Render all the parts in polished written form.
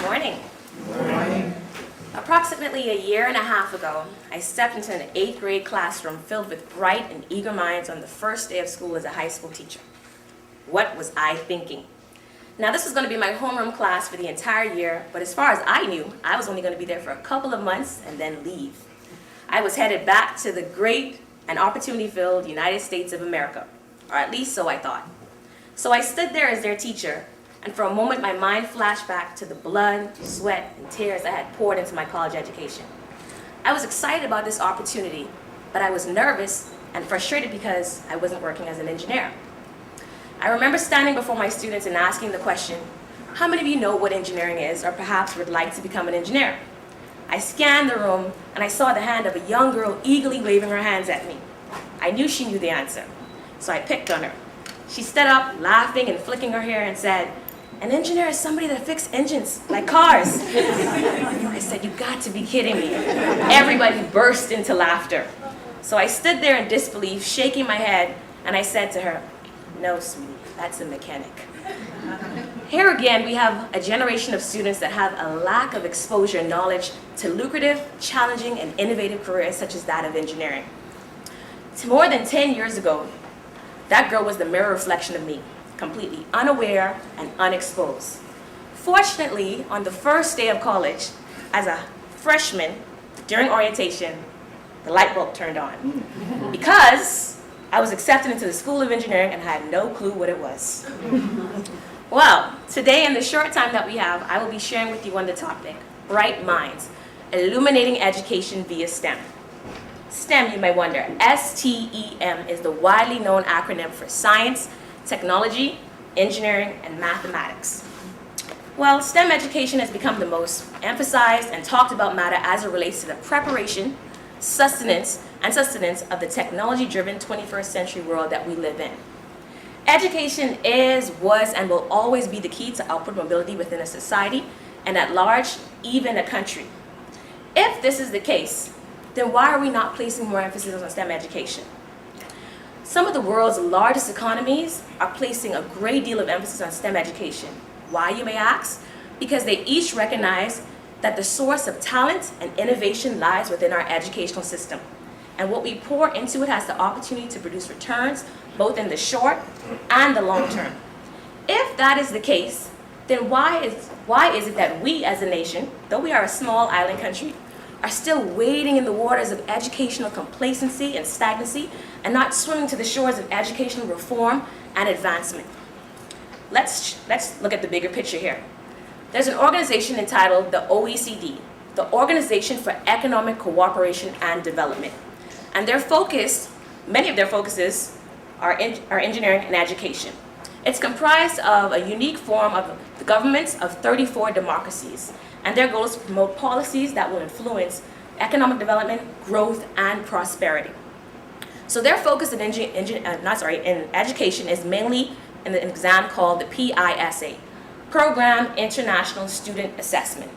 morning. Approximately a year and a half ago, I stepped into an 8th grade classroom filled with bright and eager minds on the first day of school as a high school teacher. What was I thinking? Now, this was going to be my homeroom class for the entire year, but as far as I knew, I was only going to be there for a couple of months and then leave. I was headed back to the great and opportunity-filled United States of America, or at least so I thought. So I stood there as their teacher, and for a moment my mind flashed back to the blood, sweat, and tears I had poured into my college education. I was excited about this opportunity, but I was nervous and frustrated because I wasn't working as an engineer. I remember standing before my students and asking the question, how many of you know what engineering is or perhaps would like to become an engineer? I scanned the room and I saw the hand of a young girl eagerly waving her hands at me. I knew she knew the answer, so I picked on her. She stood up, laughing and flicking her hair, and said, "An engineer is somebody that fixes engines, like cars." I said, "You got to be kidding me." Everybody burst into laughter. So I stood there in disbelief, shaking my head, and I said to her, "No, sweetie, that's a mechanic." Here again, we have a generation of students that have a lack of exposure and knowledge to lucrative, challenging, and innovative careers such as that of engineering. More than 10 years ago, that girl was the mirror reflection of me, completely unaware and unexposed. Fortunately, on the first day of college, as a freshman, during orientation, the light bulb turned on. Because I was accepted into the School of Engineering and had no clue what it was. Well, today in the short time that we have, I will be sharing with you on the topic, Bright Minds, Illuminating Education via STEM. STEM, you may wonder, S-T-E-M is the widely known acronym for science, technology, engineering, and mathematics. Well, STEM education has become the most emphasized and talked about matter as it relates to the preparation, sustenance of the technology-driven 21st century world that we live in. Education is, was, and will always be the key to upward mobility within a society and at large, even a country. If this is the case, then why are we not placing more emphasis on STEM education? Some of the world's largest economies are placing a great deal of emphasis on STEM education. Why, you may ask? Because they each recognize that the source of talent and innovation lies within our educational system. And what we pour into it has the opportunity to produce returns both in the short and the long term. If that is the case, then why is it that we as a nation, though we are a small island country, are still wading in the waters of educational complacency and stagnancy and not swimming to the shores of educational reform and advancement? Let's look at the bigger picture here. There's an organization entitled the OECD, the Organization for Economic Cooperation and Development. And many of their focuses are engineering and education. It's comprised of a unique form of the governments of 34 democracies. And their goal is to promote policies that will influence economic development, growth, and prosperity. So their focus in education is mainly in an exam called the PISA, Program International Student Assessment.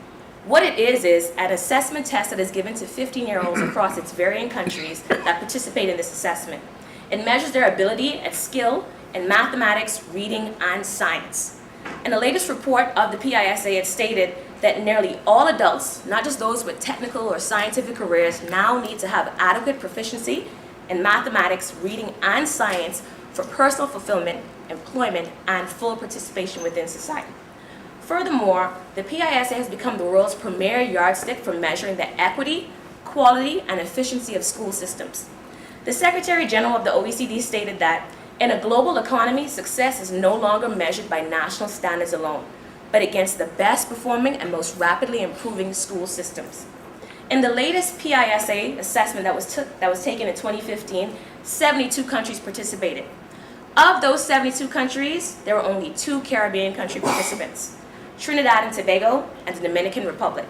What it is an assessment test that is given to 15-year-olds across its varying countries that participate in this assessment. It measures their ability and skill in mathematics, reading, and science. In the latest report of the PISA, it stated that nearly all adults, not just those with technical or scientific careers, now need to have adequate proficiency in mathematics, reading, and science for personal fulfillment, employment, and full participation within society. Furthermore, the PISA has become the world's premier yardstick for measuring the equity, quality, and efficiency of school systems. The Secretary General of the OECD stated that in a global economy, success is no longer measured by national standards alone, but against the best performing and most rapidly improving school systems. In the latest PISA assessment that was taken in 2015, 72 countries participated. Of those 72 countries, there were only 2 Caribbean country participants, Trinidad and Tobago and the Dominican Republic.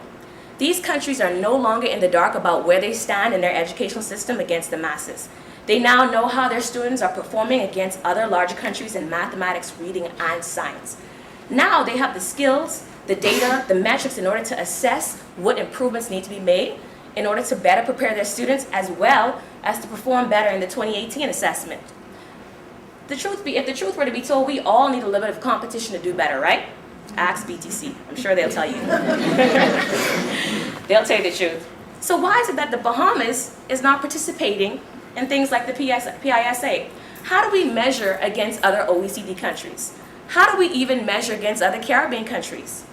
These countries are no longer in the dark about where they stand in their educational system against the masses. They now know how their students are performing against other larger countries in mathematics, reading, and science. Now they have the skills, the data, the metrics in order to assess what improvements need to be made in order to better prepare their students as well as to perform better in the 2018 assessment. If the truth were to be told, we all need a little bit of competition to do better, right? Ask BTC. I'm sure they'll tell you. They'll tell you the truth. So why is it that the Bahamas is not participating in things like the PISA? How do we measure against other OECD countries? How do we even measure against other Caribbean countries?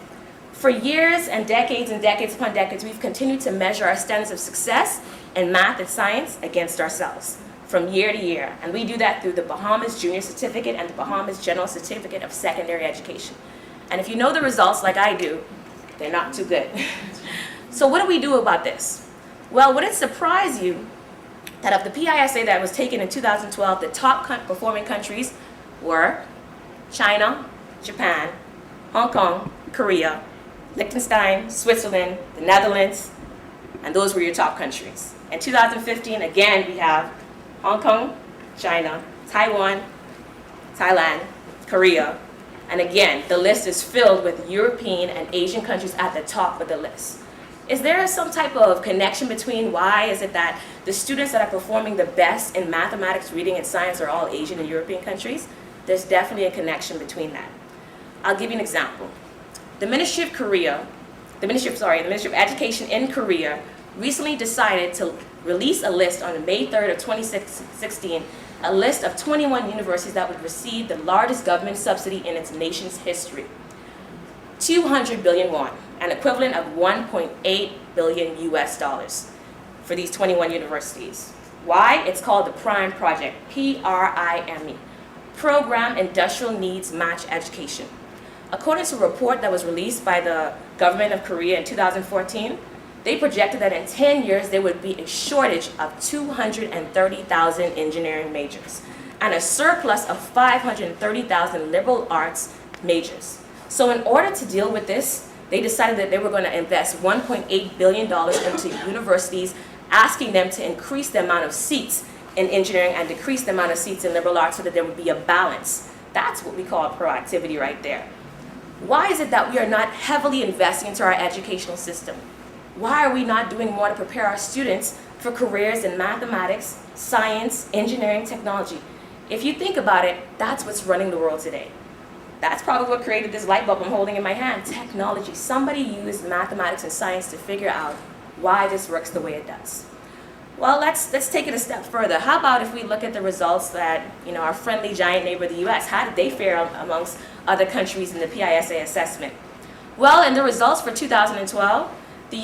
For years and decades upon decades, we've continued to measure our standards of success in math and science against ourselves from year to year. And we do that through the Bahamas Junior Certificate and the Bahamas General Certificate of Secondary Education. And if you know the results like I do, they're not too good. So what do we do about this? Well, would it surprise you that of the PISA that was taken in 2012, the top performing countries were China, Japan, Hong Kong, Korea, Liechtenstein, Switzerland, the Netherlands, and those were your top countries. In 2015, again, we have Hong Kong, China, Taiwan, Thailand, Korea, and again, the list is filled with European and Asian countries at the top of the list. Is there some type of connection between why is it that the students that are performing the best in mathematics, reading, and science are all Asian and European countries? There's definitely a connection between that. I'll give you an example. The Ministry of Education in Korea recently decided to release a list on May 3rd of 2016, a list of 21 universities that would receive the largest government subsidy in its nation's history. 200 billion won, an equivalent of 1.8 billion US dollars for these 21 universities. Why? It's called the PRIME project, P-R-I-M-E, Program Industrial Needs Match Education. According to a report that was released by the government of Korea in 2014, they projected that in 10 years there would be a shortage of 230,000 engineering majors and a surplus of 530,000 liberal arts majors. So in order to deal with this, they decided that they were going to invest $1.8 billion into universities, asking them to increase the amount of seats in engineering and decrease the amount of seats in liberal arts so that there would be a balance. That's what we call proactivity right there. Why is it that we are not heavily investing into our educational system? Why are we not doing more to prepare our students for careers in mathematics, science, engineering, technology? If you think about it, that's what's running the world today. That's probably what created this light bulb I'm holding in my hand, technology. Somebody used mathematics and science to figure out why this works the way it does. Well, let's take it a step further. How about if we look at the results that, our friendly giant neighbor, the US, how did they fare amongst other countries in the PISA assessment? Well, in the results for 2012, the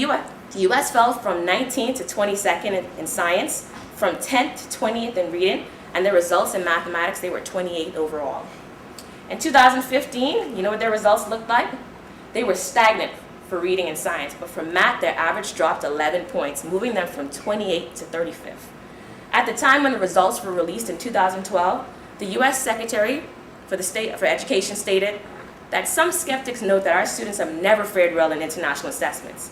US fell from 19th to 22nd in science, from 10th to 20th in reading, and the results in mathematics, they were 28th overall. In 2015, you know what their results looked like? They were stagnant for reading and science, but for math, their average dropped 11 points, moving them from 28th to 35th. At the time when the results were released in 2012, the US Secretary for Education stated that some skeptics note that our students have never fared well in international assessments.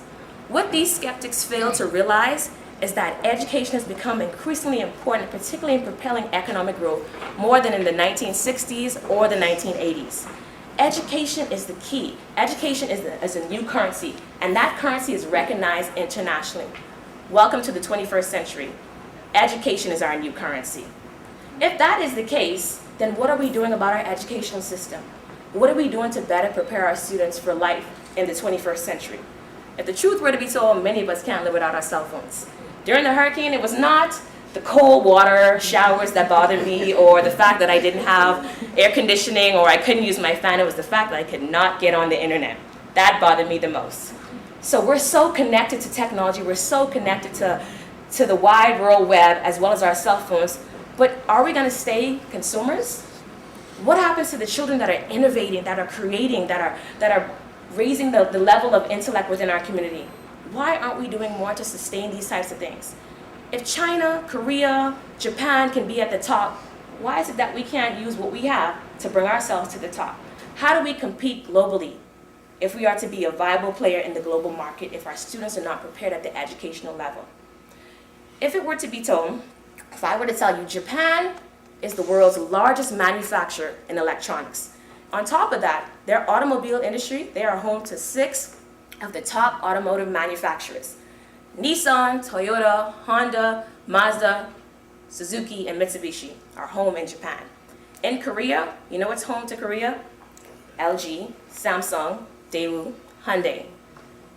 What these skeptics fail to realize is that education has become increasingly important, particularly in propelling economic growth, more than in the 1960s or the 1980s. Education is the key. Education is a new currency, and that currency is recognized internationally. Welcome to the 21st century. Education is our new currency. If that is the case, then what are we doing about our educational system? What are we doing to better prepare our students for life in the 21st century? If the truth were to be told, many of us can't live without our cell phones. During the hurricane, it was not the cold water showers that bothered me, or the fact that I didn't have air conditioning, or I couldn't use my fan. It was the fact that I could not get on the internet. That bothered me the most. So we're so connected to technology. We're so connected to the wide world web as well as our cell phones. But are we going to stay consumers? What happens to the children that are innovating, that are creating, that are raising the level of intellect within our community? Why aren't we doing more to sustain these types of things? If China, Korea, Japan can be at the top, why is it that we can't use what we have to bring ourselves to the top? How do we compete globally if we are to be a viable player in the global market if our students are not prepared at the educational level? If it were to be told, if I were to tell you Japan is the world's largest manufacturer in electronics. On top of that, their automobile industry, they are home to 6 of the top automotive manufacturers. Nissan, Toyota, Honda, Mazda, Suzuki, and Mitsubishi are home in Japan. In Korea, you know what's home to Korea? LG, Samsung, Daewoo, Hyundai.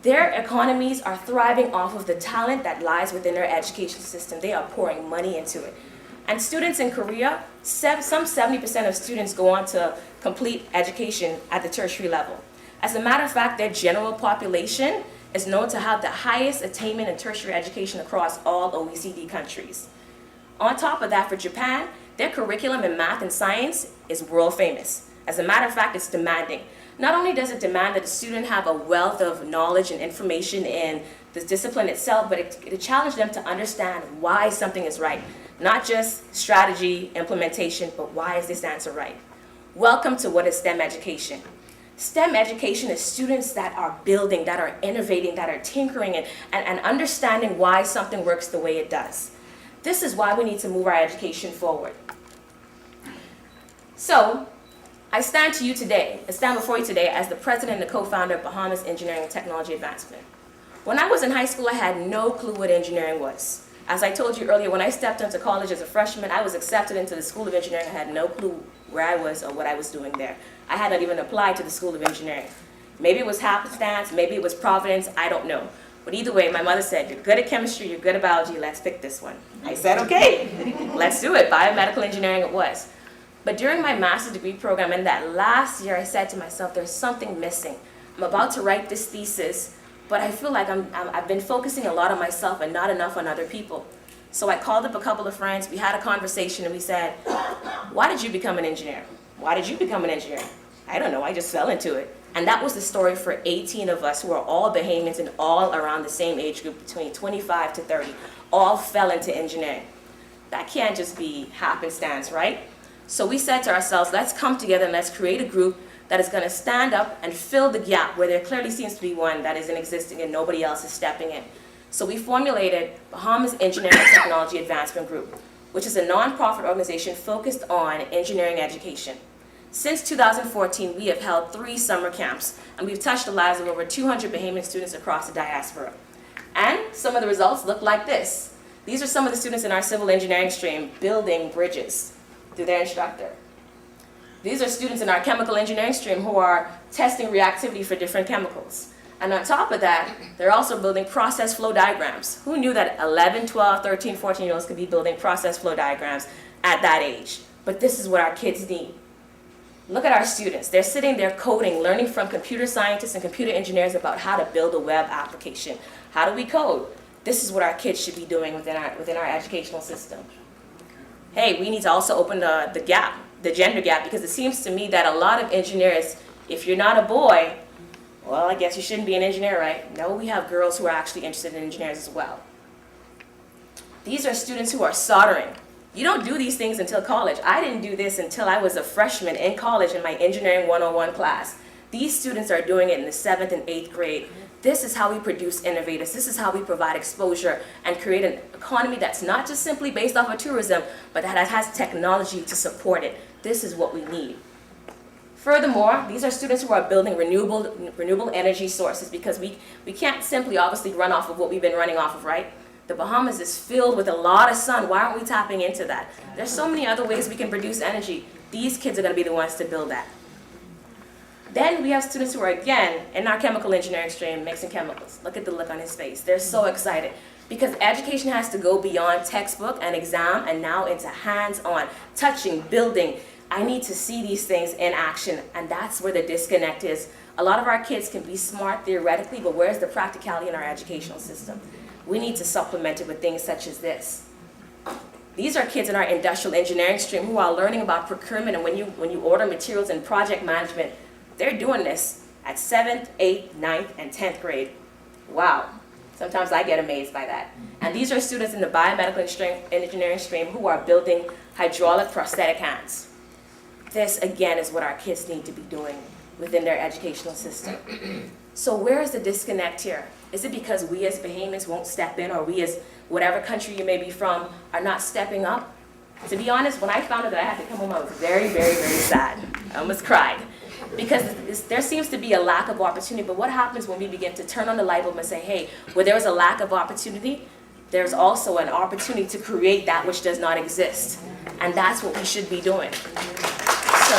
Their economies are thriving off of the talent that lies within their education system. They are pouring money into it. And students in Korea, some 70% of students go on to complete education at the tertiary level. As a matter of fact, their general population is known to have the highest attainment in tertiary education across all OECD countries. On top of that, for Japan, their curriculum in math and science is world famous. As a matter of fact, it's demanding. Not only does it demand that the student have a wealth of knowledge and information in the discipline itself, but it challenges them to understand why something is right. Not just strategy, implementation, but why is this answer right? Welcome to what is STEM education. STEM education is students that are building, that are innovating, that are tinkering, and understanding why something works the way it does. This is why we need to move our education forward. So, I stand before you today as the president and the co-founder of Bahamas Engineering and Technology Advancement. When I was in high school, I had no clue what engineering was. As I told you earlier, when I stepped into college as a freshman, I was accepted into the School of Engineering. I had no clue where I was or what I was doing there. I hadn't even applied to the School of Engineering. Maybe it was happenstance, maybe it was providence, I don't know. But either way, my mother said, you're good at chemistry, you're good at biology, let's pick this one. I said, okay, let's do it. Biomedical engineering it was. But during my master's degree program, in that last year, I said to myself, there's something missing. I'm about to write this thesis, but I feel like I've been focusing a lot on myself and not enough on other people. So I called up a couple of friends, we had a conversation, and we said, why did you become an engineer? Why did you become an engineer? I don't know, I just fell into it. And that was the story for 18 of us who are all Bahamians and all around the same age group, between 25 to 30, all fell into engineering. That can't just be happenstance, right? So we said to ourselves, let's come together and let's create a group that is going to stand up and fill the gap where there clearly seems to be one that isn't existing and nobody else is stepping in. So we formulated Bahamas Engineering and Technology Advancement Group, which is a nonprofit organization focused on engineering education. Since 2014, we have held 3 summer camps, and we've touched the lives of over 200 Bahamian students across the diaspora. And some of the results look like this. These are some of the students in our civil engineering stream building bridges through their instructor. These are students in our chemical engineering stream who are testing reactivity for different chemicals. And on top of that, they're also building process flow diagrams. Who knew that 11, 12, 13, 14-year-olds could be building process flow diagrams at that age? But this is what our kids need. Look at our students. They're sitting there coding, learning from computer scientists and computer engineers about how to build a web application. How do we code? This is what our kids should be doing within our educational system. Hey, we need to also open the gap, the gender gap, because it seems to me that a lot of engineers, if you're not a boy, well, I guess you shouldn't be an engineer, right? No, we have girls who are actually interested in engineers as well. These are students who are soldering. You don't do these things until college. I didn't do this until I was a freshman in college in my Engineering 101 class. These students are doing it in the 7th and 8th grade. This is how we produce innovators. This is how we provide exposure and create an economy that's not just simply based off of tourism, but that has technology to support it. This is what we need. Furthermore, these are students who are building renewable energy sources, because we can't simply obviously run off of what we've been running off of, right? The Bahamas is filled with a lot of sun. Why aren't we tapping into that? There's so many other ways we can produce energy. These kids are going to be the ones to build that. Then we have students who are, again, in our chemical engineering stream, mixing chemicals. Look at the look on his face. They're so excited, because education has to go beyond textbook and exam and now into hands-on, touching, building. I need to see these things in action, and that's where the disconnect is. A lot of our kids can be smart theoretically, but where's the practicality in our educational system? We need to supplement it with things such as this. These are kids in our industrial engineering stream who are learning about procurement, and when you order materials and project management, they're doing this at 7th, 8th, 9th, and 10th grade. Wow. Sometimes I get amazed by that. And these are students in the biomedical engineering stream who are building hydraulic prosthetic hands. This, again, is what our kids need to be doing within their educational system. So where is the disconnect here? Is it because we as Bahamians won't step in, or we as whatever country you may be from are not stepping up? To be honest, when I found out that I had to come home, I was very, very, very sad. I almost cried. Because there seems to be a lack of opportunity, but what happens when we begin to turn on the light bulb and say, hey, where there is a lack of opportunity, there's also an opportunity to create that which does not exist. And that's what we should be doing. So,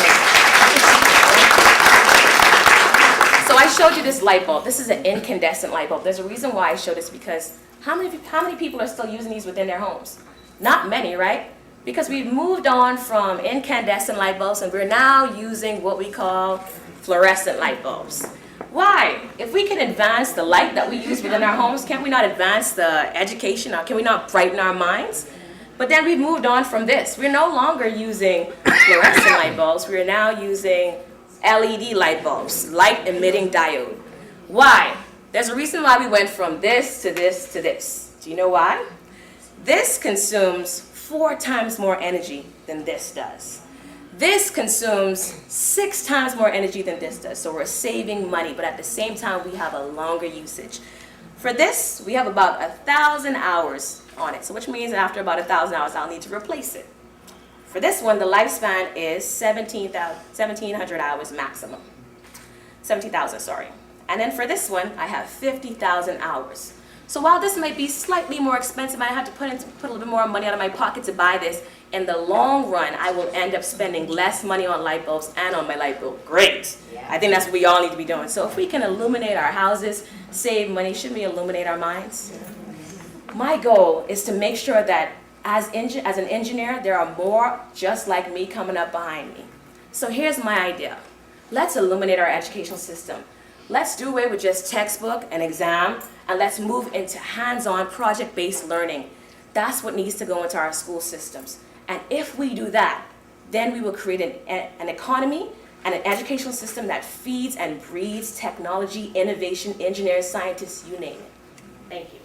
I showed you this light bulb. This is an incandescent light bulb. There's a reason why I showed this, because how many people are still using these within their homes? Not many, right? Because we've moved on from incandescent light bulbs and we're now using what we call fluorescent light bulbs. Why? If we can advance the light that we use within our homes, can't we not advance the education, or can we not brighten our minds? But then we've moved on from this. We're no longer using fluorescent light bulbs. We're now using LED light bulbs, light emitting diode. Why? There's a reason why we went from this to this to this. Do you know why? This consumes 4 times more energy than this does. This consumes 6 times more energy than this does. So we're saving money, but at the same time, we have a longer usage. For this, we have about 1,000 hours on it. So which means after about 1,000 hours, I'll need to replace it. For this one, the lifespan is 1,700 hours maximum. 17,000, sorry. And then for this one, I have 50,000 hours. So while this might be slightly more expensive, I have to put a little bit more money out of my pocket to buy this. In the long run, I will end up spending less money on light bulbs and on my light bulb. Great. I think that's what we all need to be doing. So if we can illuminate our houses, save money, shouldn't we illuminate our minds? My goal is to make sure that as an engineer, there are more just like me coming up behind me. So here's my idea. Let's illuminate our educational system. Let's do away with just textbook and exam, and let's move into hands-on project-based learning. That's what needs to go into our school systems. And if we do that, then we will create an economy and an educational system that feeds and breeds technology, innovation, engineers, scientists, you name it. Thank you.